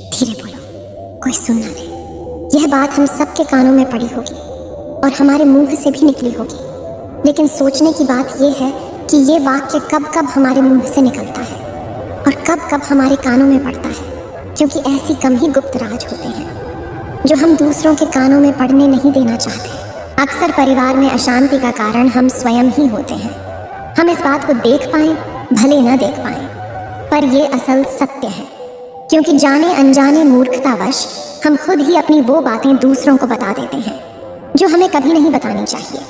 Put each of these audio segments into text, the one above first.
धीरे बोलो, कोई सुन ना ले। यह बात हम सबके कानों में पड़ी होगी और हमारे मुंह से भी निकली होगी, लेकिन सोचने की बात यह है कि ये वाक्य कब कब हमारे मुंह से निकलता है और कब कब हमारे कानों में पड़ता है, क्योंकि ऐसी कम ही गुप्त राज होते हैं जो हम दूसरों के कानों में पड़ने नहीं देना चाहते। अक्सर परिवार में अशांति का कारण हम स्वयं ही होते हैं। हम इस बात को देख पाएं भले न देख पाएं, पर ये असल सत्य है, क्योंकि जाने अनजाने मूर्खतावश हम खुद ही अपनी वो बातें दूसरों को बता देते हैं जो हमें कभी नहीं बतानी चाहिए।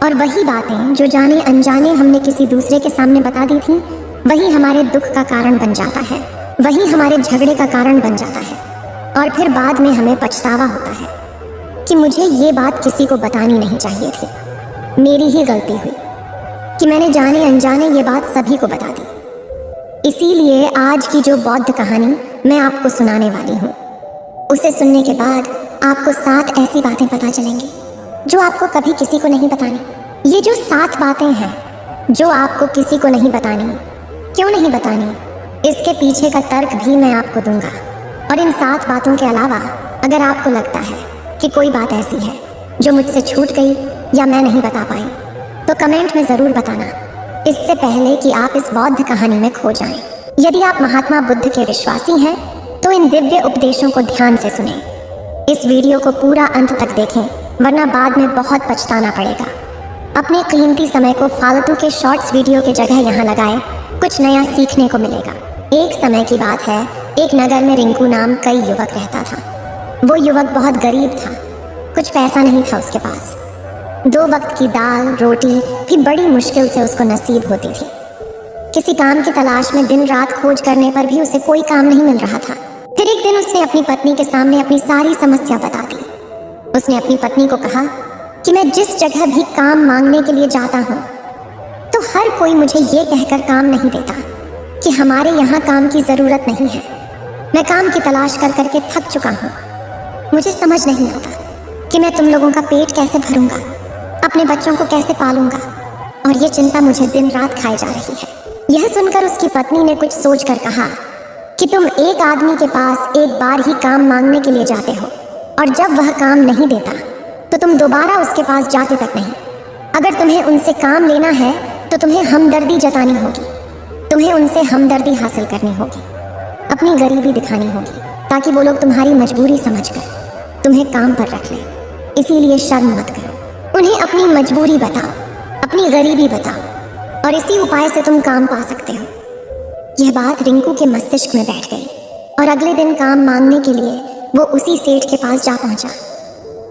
और वही बातें जो जाने अनजाने हमने किसी दूसरे के सामने बता दी थी, वही हमारे दुख का कारण बन जाता है, वही हमारे झगड़े का कारण बन जाता है। और फिर बाद में हमें पछतावा होता है कि मुझे ये बात किसी को बतानी नहीं चाहिए थी, मेरी ही गलती हुई कि मैंने जाने अनजाने ये बात सभी को बता दी। इसीलिए आज की जो बौद्ध कहानी मैं आपको सुनाने वाली हूँ, उसे सुनने के बाद आपको 7 ऐसी बातें पता चलेंगी जो आपको कभी किसी को नहीं बतानी। ये जो 7 बातें हैं जो आपको किसी को नहीं बतानी, क्यों नहीं बतानी, इसके पीछे का तर्क भी मैं आपको दूंगा। और इन 7 बातों के अलावा अगर आपको लगता है कि कोई बात ऐसी है जो मुझसे छूट गई या मैं नहीं बता पाई, तो कमेंट में ज़रूर बताना, इससे पहले कि आप इस बौद्ध कहानी में खो जाएं। यदि आप महात्मा बुद्ध के विश्वासी हैं तो इन दिव्य उपदेशों को ध्यान से सुनें। इस वीडियो को पूरा अंत तक देखें, वरना बाद में बहुत पछताना पड़ेगा। अपने कीमती समय को फालतू के शॉर्ट्स वीडियो की जगह यहाँ लगाएं, कुछ नया सीखने को मिलेगा। एक समय की बात है, एक नगर में रिंकू नाम कई युवक रहता था। वो युवक बहुत गरीब था, कुछ पैसा नहीं था उसके पास। 2 वक्त की दाल रोटी भी बड़ी मुश्किल से उसको नसीब होती थी। किसी काम की तलाश में दिन रात खोज करने पर भी उसे कोई काम नहीं मिल रहा था। फिर एक दिन उसने अपनी पत्नी के सामने अपनी सारी समस्या बता दी। उसने अपनी पत्नी को कहा कि मैं जिस जगह भी काम मांगने के लिए जाता हूँ तो हर कोई मुझे ये कहकर काम नहीं देता कि हमारे यहाँ काम की ज़रूरत नहीं है। मैं काम की तलाश कर करके थक चुका हूँ। मुझे समझ नहीं आता कि मैं तुम लोगों का पेट कैसे भरूंगा, अपने बच्चों को कैसे पालूंगा, और ये चिंता मुझे दिन रात खाए जा रही है। यह सुनकर उसकी पत्नी ने कुछ सोच कर कहा कि तुम एक आदमी के पास एक बार ही काम मांगने के लिए जाते हो, और जब वह काम नहीं देता तो तुम दोबारा उसके पास जाते तक नहीं। अगर तुम्हें उनसे काम लेना है तो तुम्हें हमदर्दी जतानी होगी, तुम्हें उनसे हमदर्दी हासिल करनी होगी, अपनी गरीबी दिखानी होगी, ताकि वो लोग तुम्हारी मजबूरी समझकर तुम्हें काम पर रख लें। इसीलिए शर्म मत करो, उन्हें अपनी मजबूरी बताओ, अपनी गरीबी बताओ, और इसी उपाय से तुम काम पा सकते हो। यह बात रिंकू के मस्तिष्क में बैठ गई और अगले दिन काम मांगने के लिए वो उसी सेठ के पास जा पहुंचा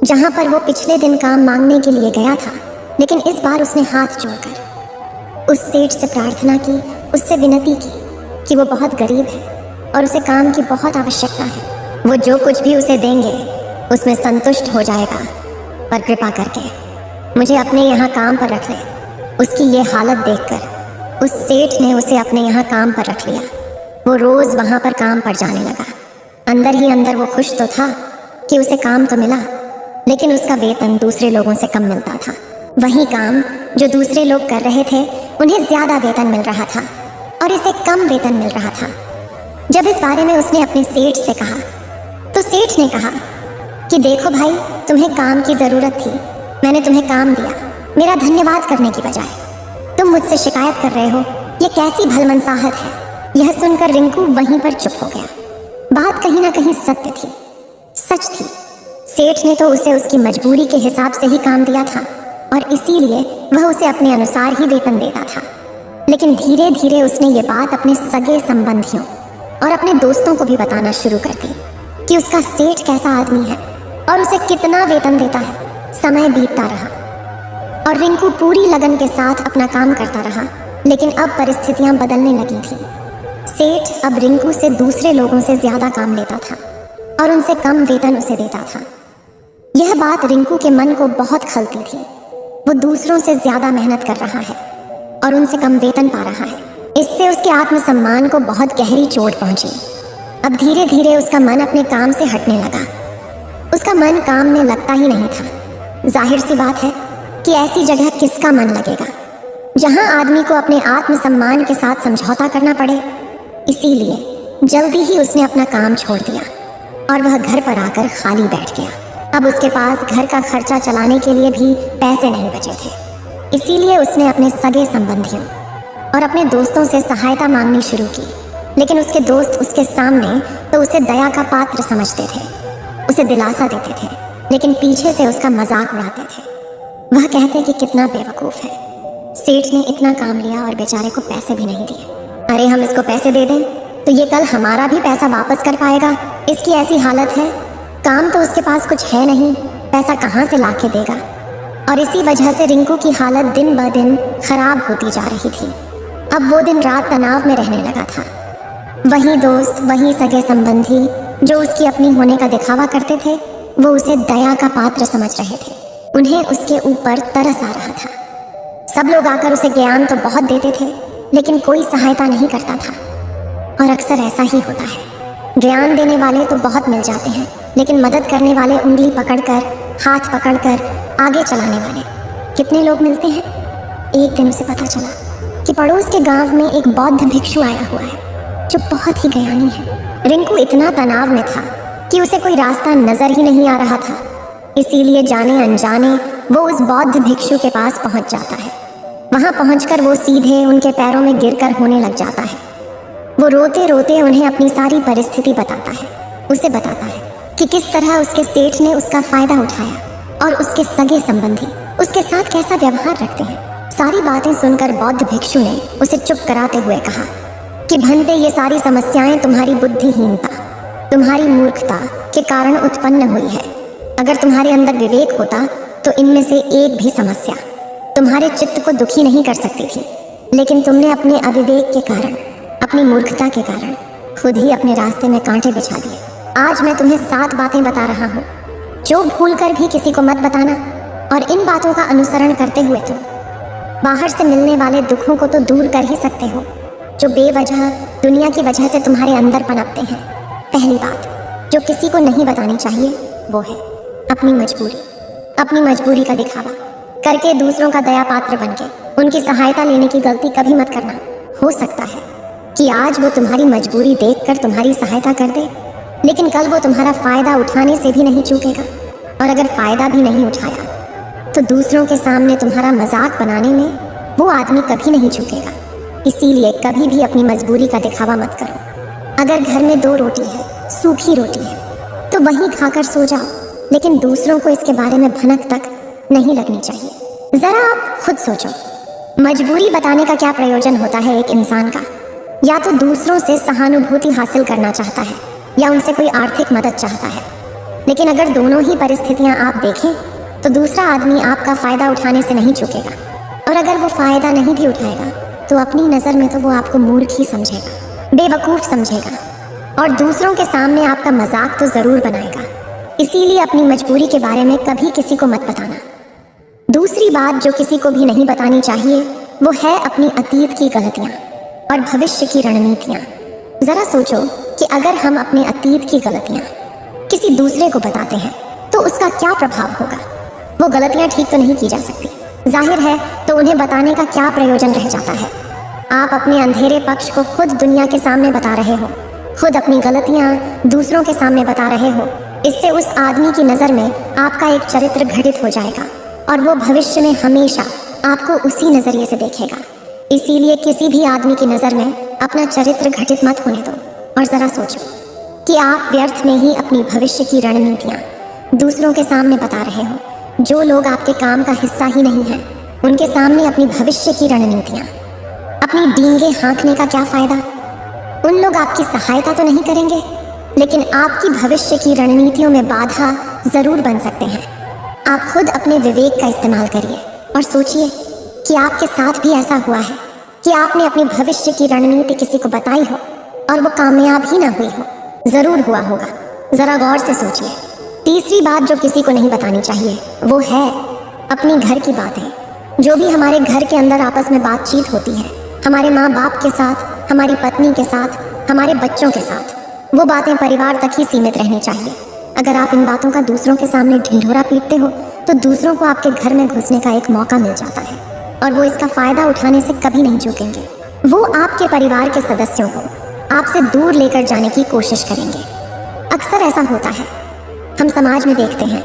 जहां पर वो पिछले दिन काम मांगने के लिए गया था। लेकिन इस बार उसने हाथ जोड़कर उस सेठ से प्रार्थना की, उससे विनती की कि वो बहुत गरीब है और उसे काम की बहुत आवश्यकता है। वो जो कुछ भी उसे देंगे उसमें संतुष्ट हो जाएगा, पर कृपा करके मुझे अपने यहाँ काम पर रख ले। उसकी ये हालत देखकर उस सेठ ने उसे अपने यहाँ काम पर रख लिया। वो रोज़ वहाँ पर काम पर जाने लगा। अंदर ही अंदर वो खुश तो था कि उसे काम तो मिला, लेकिन उसका वेतन दूसरे लोगों से कम मिलता था। वही काम जो दूसरे लोग कर रहे थे उन्हें ज़्यादा वेतन मिल रहा था और इसे कम वेतन मिल रहा था। जब इस बारे में उसने अपने सेठ से कहा तो सेठ ने कहा कि देखो भाई, तुम्हें काम की ज़रूरत थी, मैंने तुम्हें काम दिया, मेरा धन्यवाद करने की बजाय तुम मुझसे शिकायत कर रहे हो, ये कैसी भलमनसाहत है। यह सुनकर रिंकू वहीं पर चुप हो गया। बात कहीं ना कहीं सत्य थी, सच थी। सेठ ने तो उसे उसकी मजबूरी के हिसाब से ही काम दिया था और इसीलिए वह उसे अपने अनुसार ही वेतन देता था। लेकिन धीरे धीरे उसने ये बात अपने सगे संबंधियों और अपने दोस्तों को भी बताना शुरू कर दी कि उसका सेठ कैसा आदमी है और उसे कितना वेतन देता है। समय बीतता रहा और रिंकू पूरी लगन के साथ अपना काम करता रहा, लेकिन अब परिस्थितियां बदलने लगी थी। सेठ अब रिंकू से दूसरे लोगों से ज़्यादा काम लेता था और उनसे कम वेतन उसे देता था। यह बात रिंकू के मन को बहुत खलती थी। वो दूसरों से ज़्यादा मेहनत कर रहा है और उनसे कम वेतन पा रहा है। इससे उसके आत्मसम्मान को बहुत गहरी चोट पहुंची। अब धीरे धीरे उसका मन अपने काम से हटने लगा। उसका मन काम में लगता ही नहीं था। जाहिर सी बात है कि ऐसी जगह किसका मन लगेगा जहां आदमी को अपने आत्मसम्मान के साथ समझौता करना पड़े। इसीलिए जल्दी ही उसने अपना काम छोड़ दिया और वह घर पर आकर खाली बैठ गया। अब उसके पास घर का खर्चा चलाने के लिए भी पैसे नहीं बचे थे। इसीलिए उसने अपने सगे संबंधियों और अपने दोस्तों से सहायता मांगनी शुरू की। लेकिन उसके दोस्त उसके सामने तो उसे दया का पात्र समझते थे, उसे दिलासा देते थे, लेकिन पीछे से उसका मजाक उड़ाते थे। वह कहते कि कितना बेवकूफ़ है, सेठ ने इतना काम लिया और बेचारे को पैसे भी नहीं दिए। अरे हम इसको पैसे दे दें तो ये कल हमारा भी पैसा वापस कर पाएगा, इसकी ऐसी हालत है, काम तो उसके पास कुछ है नहीं, पैसा कहाँ से ला के देगा। और इसी वजह से रिंकू की हालत दिन ब दिन खराब होती जा रही थी। अब वो दिन रात तनाव में रहने लगा था। वही दोस्त, वही सगे संबंधी जो उसकी अपनी होने का दिखावा करते थे, वो उसे दया का पात्र समझ रहे थे। उन्हें उसके ऊपर तरस आ रहा था। सब लोग आकर उसे ज्ञान तो बहुत देते थे, लेकिन कोई सहायता नहीं करता था। और अक्सर ऐसा ही होता है, ज्ञान देने वाले तो बहुत मिल जाते हैं, लेकिन मदद करने वाले, उंगली पकड़कर, हाथ पकड़कर आगे चलाने वाले कितने लोग मिलते हैं। एक दिन उसे पता चला कि पड़ोस के गांव में एक बौद्ध भिक्षु आया हुआ है जो बहुत ही ज्ञानी है। रिंकू इतना तनाव में था कि उसे कोई रास्ता नजर ही नहीं आ रहा था। इसीलिए जाने अनजाने वो उस बौद्ध भिक्षु के पास पहुंच जाता है। वहां पहुंचकर वो सीधे उनके पैरों में गिरकर होने लग जाता है। वो रोते रोते उन्हें अपनी सारी परिस्थिति बताता है। उसे बताता है कि किस तरह उसके सेठ ने उसका फायदा उठाया और उसके सगे संबंधी उसके साथ कैसा व्यवहार रखते हैं। सारी बातें सुनकर बौद्ध भिक्षु ने उसे चुप कराते हुए कहा कि भंते, ये सारी समस्याएं तुम्हारी बुद्धिहीनता, तुम्हारी मूर्खता के कारण उत्पन्न हुई है। अगर तुम्हारे अंदर विवेक होता तो इनमें से एक भी समस्या तुम्हारे चित्त को दुखी नहीं कर सकती थी, लेकिन तुमने अपने अविवेक के कारण, अपनी मूर्खता के कारण खुद ही अपने रास्ते में कांटे बिछा दिए। आज मैं तुम्हें 7 बातें बता रहा हूँ जो भूल कर भी किसी को मत बताना, और इन बातों का अनुसरण करते हुए तुम बाहर से मिलने वाले दुखों को तो दूर कर ही सकते हो जो बेवजह दुनिया की वजह से तुम्हारे अंदर पनपते हैं। पहली बात जो किसी को नहीं बतानी चाहिए वो है अपनी मजबूरी। अपनी मजबूरी का दिखावा करके दूसरों का दया पात्र बनके उनकी सहायता लेने की गलती कभी मत करना। हो सकता है कि आज वो तुम्हारी मजबूरी देखकर तुम्हारी सहायता कर दे, लेकिन कल वो तुम्हारा फायदा उठाने से भी नहीं चूकेगा। और अगर फायदा भी नहीं उठाया तो दूसरों के सामने तुम्हारा मजाक बनाने में वो आदमी कभी नहीं चूकेगा। इसीलिए कभी भी अपनी मजबूरी का दिखावा मत करो। अगर घर में 2 रोटी है, सूखी रोटी है, तो वही खाकर सो जाओ, लेकिन दूसरों को इसके बारे में भनक तक नहीं लगनी चाहिए। जरा आप खुद सोचो, मजबूरी बताने का क्या प्रयोजन होता है एक इंसान का? या तो दूसरों से सहानुभूति हासिल करना चाहता है या उनसे कोई आर्थिक मदद चाहता है। लेकिन अगर दोनों ही परिस्थितियां आप देखें तो दूसरा आदमी आपका फ़ायदा उठाने से नहीं चूकेगा, और अगर वो फ़ायदा नहीं भी उठाएगा तो अपनी नज़र में तो वो आपको मूर्ख ही समझेगा, बेवकूफ़ समझेगा, और दूसरों के सामने आपका मजाक तो ज़रूर बनाएगा। इसीलिए अपनी मजबूरी के बारे में कभी किसी को मत बताना। दूसरी बात जो किसी को भी नहीं बतानी चाहिए वो है अपनी अतीत की गलतियाँ और भविष्य की रणनीतियाँ। ज़रा सोचो कि अगर हम अपने अतीत की गलतियाँ किसी दूसरे को बताते हैं तो उसका क्या प्रभाव होगा। वो गलतियाँ ठीक तो नहीं की जा सकती, जाहिर है, तो उन्हें बताने का क्या प्रयोजन रह जाता है। आप अपने अंधेरे पक्ष को खुद दुनिया के सामने बता रहे हो, खुद अपनी गलतियाँ दूसरों के सामने बता रहे हो। इससे उस आदमी की नज़र में आपका एक चरित्र घटित हो जाएगा और वो भविष्य में हमेशा आपको उसी नज़रिए से देखेगा। इसीलिए किसी भी आदमी की नज़र में अपना चरित्र घटित मत होने दो। और ज़रा सोचो कि आप व्यर्थ में ही अपनी भविष्य की रणनीतियाँ दूसरों के सामने बता रहे हो। जो लोग आपके काम का हिस्सा ही नहीं हैं, उनके सामने अपनी भविष्य की रणनीतियाँ, अपनी डींगे हाँकने का क्या फ़ायदा? उन लोग आपकी सहायता तो नहीं करेंगे, लेकिन आपकी भविष्य की रणनीतियों में बाधा ज़रूर बन सकते हैं। आप खुद अपने विवेक का इस्तेमाल करिए और सोचिए कि आपके साथ भी ऐसा हुआ है कि आपने अपनी भविष्य की रणनीति किसी को बताई हो और वो कामयाब ही ना हुई हो। ज़रूर हुआ होगा, ज़रा गौर से सोचिए। तीसरी बात जो किसी को नहीं बतानी चाहिए वो है अपनी घर की बातें। जो भी हमारे घर के अंदर आपस में बातचीत होती है, हमारे माँ बाप के साथ, हमारी पत्नी के साथ, हमारे बच्चों के साथ, वो बातें परिवार तक ही सीमित रहनी चाहिए। अगर आप इन बातों का दूसरों के सामने ढिंढोरा पीटते हो तो दूसरों को आपके घर में घुसने का एक मौका मिल जाता है और वो इसका फ़ायदा उठाने से कभी नहीं चूकेंगे। वो आपके परिवार के सदस्यों को आपसे दूर लेकर जाने की कोशिश करेंगे। अक्सर ऐसा होता है, हम समाज में देखते हैं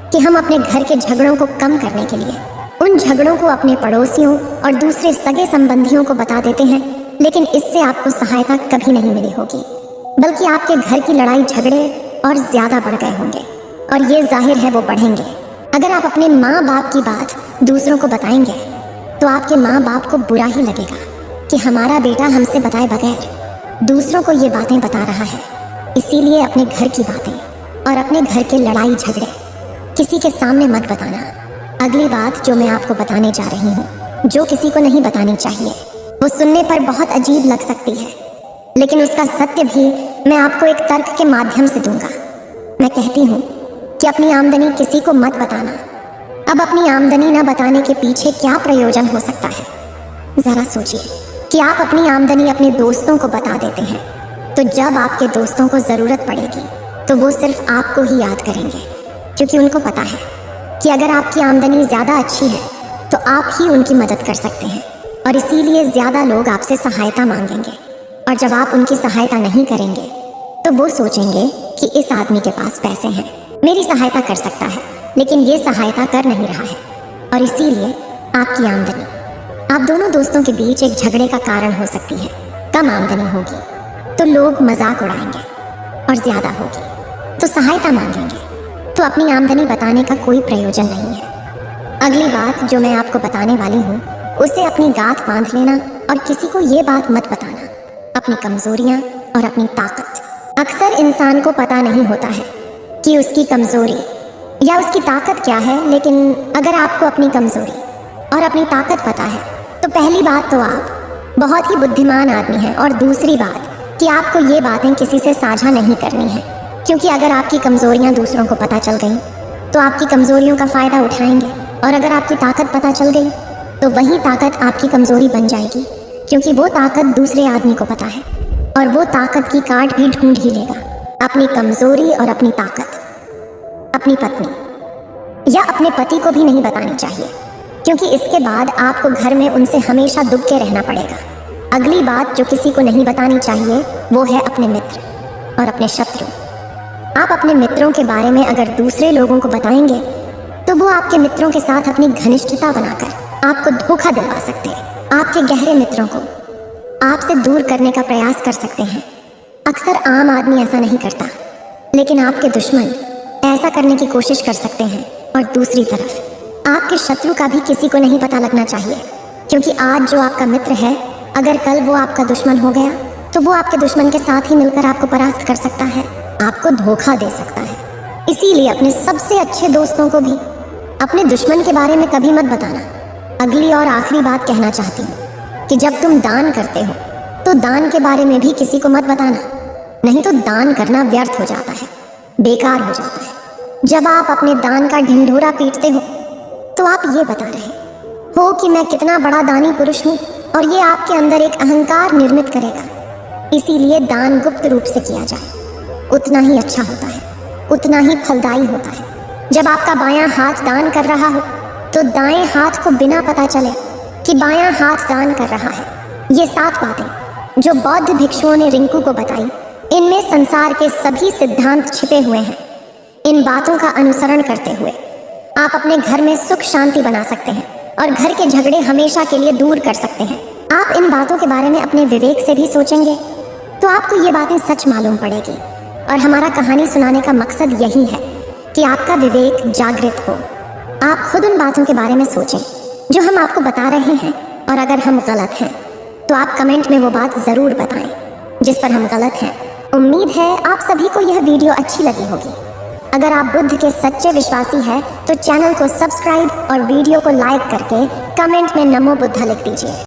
कि हम अपने घर के झगड़ों को कम करने के लिए उन झगड़ों को अपने पड़ोसियों और दूसरे सगे संबंधियों को बता देते हैं, लेकिन इससे आपको सहायता कभी नहीं मिली होगी, बल्कि आपके घर की लड़ाई झगड़े और ज्यादा बढ़ गए होंगे, और ये जाहिर है वो बढ़ेंगे। अगर आप अपने माँ बाप की बात दूसरों को बताएंगे तो आपके माँ बाप को बुरा ही लगेगा कि हमारा बेटा हमसे बताए बगैर दूसरों को ये बातें बता रहा है। इसीलिए अपने घर की बातें और अपने घर के लड़ाई झगड़े किसी के सामने मत बताना। अगली बात जो मैं आपको बताने जा रही हूँ, जो किसी को नहीं बतानी चाहिए, वो सुनने पर बहुत अजीब लग सकती है, लेकिन उसका सत्य भी मैं आपको एक तर्क के माध्यम से दूंगा। मैं कहती हूँ कि अपनी आमदनी किसी को मत बताना। अब अपनी आमदनी न बताने के पीछे क्या प्रयोजन हो सकता है? जरा सोचिए कि आप अपनी आमदनी अपने दोस्तों को बता देते हैं, तो जब आपके दोस्तों को ज़रूरत पड़ेगी तो वो सिर्फ आपको ही याद करेंगे, क्योंकि उनको पता है कि अगर आपकी आमदनी ज़्यादा अच्छी है तो आप ही उनकी मदद कर सकते हैं, और इसीलिए ज़्यादा लोग आपसे सहायता मांगेंगे। और जब आप उनकी सहायता नहीं करेंगे तो वो सोचेंगे कि इस आदमी के पास पैसे हैं, मेरी सहायता कर सकता है, लेकिन ये सहायता कर नहीं रहा है, और इसीलिए आपकी आमदनी आप दोनों दोस्तों के बीच एक झगड़े का कारण हो सकती है। कम आमदनी होगी तो लोग मजाक उड़ाएंगे, और ज़्यादा होगी तो सहायता मांगेंगे, तो अपनी आमदनी बताने का कोई प्रयोजन नहीं है। अगली बात जो मैं आपको बताने वाली हूँ, उसे अपनी गांठ बांध लेना और किसी को ये बात मत बताना, अपनी कमजोरियाँ और अपनी ताकत। अक्सर इंसान को पता नहीं होता है कि उसकी कमजोरी या उसकी ताकत क्या है, लेकिन अगर आपको अपनी कमजोरी और अपनी ताकत पता है तो पहली बात तो आप बहुत ही बुद्धिमान आदमी हैं, और दूसरी बात कि आपको ये बातें किसी से साझा नहीं करनी है, क्योंकि अगर आपकी कमजोरियां दूसरों को पता चल गई तो आपकी कमजोरियों का फ़ायदा उठाएंगे, और अगर आपकी ताकत पता चल गई तो वही ताकत आपकी कमजोरी बन जाएगी, क्योंकि वो ताकत दूसरे आदमी को पता है, और वो ताकत की काट भी ढूंढ ही लेगा। अपनी कमजोरी और अपनी ताकत अपनी पत्नी या अपने पति को भी नहीं बतानी चाहिए, क्योंकि इसके बाद आपको घर में उनसे हमेशा दुब के रहना पड़ेगा। अगली बात जो किसी को नहीं बतानी चाहिए वो है अपने मित्र और अपने शत्रु। आप अपने मित्रों के बारे में अगर दूसरे लोगों को बताएंगे तो वो आपके मित्रों के साथ अपनी घनिष्ठता बनाकर आपको धोखा दिलवा सकते हैं। आपके गहरे मित्रों को आपसे दूर करने का प्रयास कर सकते हैं। अक्सर आम आदमी ऐसा नहीं करता, लेकिन आपके दुश्मन ऐसा करने की कोशिश कर सकते हैं। और दूसरी तरफ आपके शत्रु का भी किसी को नहीं पता लगना चाहिए, क्योंकि आज जो आपका मित्र है, अगर कल वो आपका दुश्मन हो गया तो वो आपके दुश्मन के साथ ही मिलकर आपको परास्त कर सकता है, आपको धोखा दे सकता है। इसीलिए अपने सबसे अच्छे दोस्तों को भी अपने दुश्मन के बारे में कभी मत बताना। अगली और आखिरी बात कहना चाहती हूँ कि जब तुम दान करते हो तो दान के बारे में भी किसी को मत बताना, नहीं तो दान करना व्यर्थ हो जाता है, बेकार हो जाता है। जब आप अपने दान का ढिंढोरा पीटते हो तो आप ये बता रहे हो कि मैं कितना बड़ा दानी पुरुष हूँ, और ये आपके अंदर एक अहंकार निर्मित करेगा। इसीलिए दान गुप्त रूप से किया जाए, उतना ही अच्छा होता है, उतना ही फलदायी होता है। जब आपका बायां हाथ दान कर रहा हो तो दाएं हाथ को बिना पता चले कि बायां हाथ दान कर रहा है। ये 7 बातें जो बौद्ध भिक्षुओं ने रिंकू को बताई, इनमें संसार के सभी सिद्धांत छिपे हुए हैं। इन बातों का अनुसरण करते हुए आप अपने घर में सुख शांति बना सकते हैं और घर के झगड़े हमेशा के लिए दूर कर सकते हैं। आप इन बातों के बारे में अपने विवेक से भी सोचेंगे तो आपको ये बातें सच मालूम पड़ेगी। और हमारा कहानी सुनाने का मकसद यही है कि आपका विवेक जागृत हो। आप खुद उन बातों के बारे में सोचें जो हम आपको बता रहे हैं, और अगर हम गलत हैं तो आप कमेंट में वो बात ज़रूर बताएं जिस पर हम गलत हैं। उम्मीद है आप सभी को यह वीडियो अच्छी लगी होगी। अगर आप बुद्ध के सच्चे विश्वासी हैं तो चैनल को सब्सक्राइब और वीडियो को लाइक करके कमेंट में नमो बुद्धा लिख दीजिए।